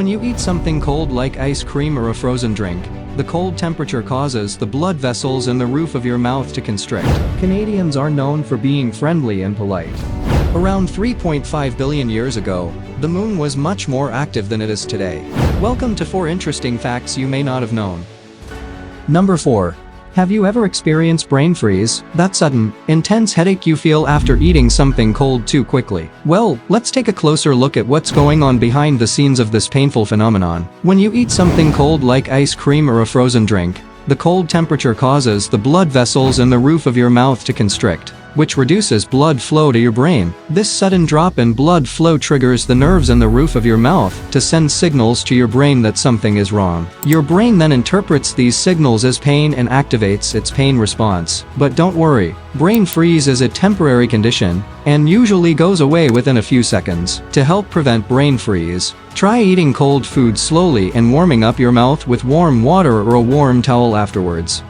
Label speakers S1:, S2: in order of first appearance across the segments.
S1: When you eat something cold like ice cream or a frozen drink, the cold temperature causes the blood vessels in the roof of your mouth to constrict. Canadians are known for being friendly and polite. Around 3.5 billion years ago, the moon was much more active than it is today. Welcome to 4 interesting facts you may not have known. Number 4. Have you ever experienced brain freeze, that sudden, intense headache you feel after eating something cold too quickly? Well, let's take a closer look at what's going on behind the scenes of this painful phenomenon. When you eat something cold like ice cream or a frozen drink, the cold temperature causes the blood vessels in the roof of your mouth to constrict, which reduces blood flow to your brain. This sudden drop in blood flow triggers the nerves in the roof of your mouth to send signals to your brain that something is wrong. Your brain then interprets these signals as pain and activates its pain response. But don't worry, brain freeze is a temporary condition and usually goes away within a few seconds. To help prevent brain freeze, try eating cold food slowly and warming up your mouth with warm water or a warm towel afterwards.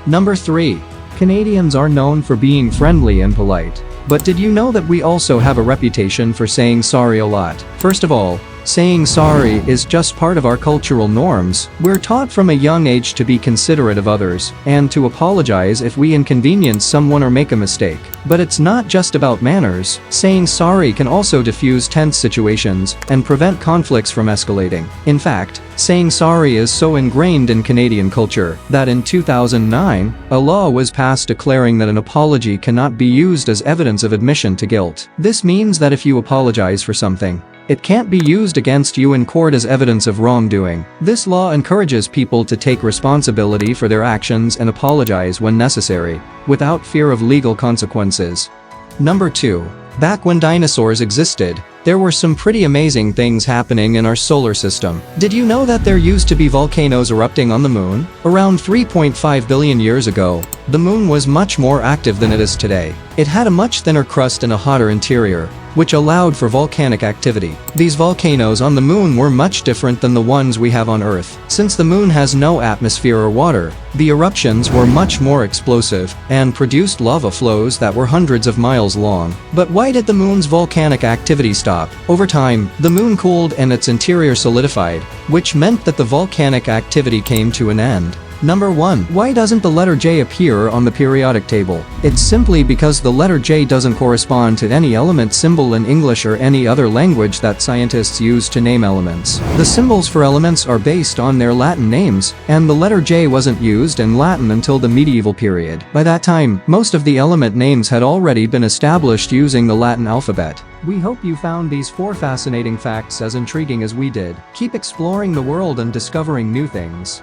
S1: Number 3. Canadians are known for being friendly and polite. But did you know that we also have a reputation for saying sorry a lot? First of all, saying sorry is just part of our cultural norms. We're taught from a young age to be considerate of others, and to apologize if we inconvenience someone or make a mistake. But it's not just about manners. Saying sorry can also diffuse tense situations and prevent conflicts from escalating. In fact, saying sorry is so ingrained in Canadian culture that in 2009, a law was passed declaring that an apology cannot be used as evidence of admission to guilt. This means that if you apologize for something, it can't be used against you in court as evidence of wrongdoing. This law encourages people to take responsibility for their actions and apologize when necessary, without fear of legal consequences. Number 2. Back when dinosaurs existed, there were some pretty amazing things happening in our solar system. Did you know that there used to be volcanoes erupting on the moon? Around 3.5 billion years ago, the moon was much more active than it is today. It had a much thinner crust and a hotter interior, which allowed for volcanic activity. These volcanoes on the moon were much different than the ones we have on Earth. Since the moon has no atmosphere or water, the eruptions were much more explosive and produced lava flows that were hundreds of miles long. But why did the moon's volcanic activity stop? Over time, the moon cooled and its interior solidified, which meant that the volcanic activity came to an end. Number 1. Why doesn't the letter J appear on the periodic table? It's simply because the letter J doesn't correspond to any element symbol in English or any other language that scientists use to name elements. The symbols for elements are based on their Latin names, and the letter J wasn't used in Latin until the medieval period. By that time, most of the element names had already been established using the Latin alphabet. We hope you found these 4 fascinating facts as intriguing as we did. Keep exploring the world and discovering new things.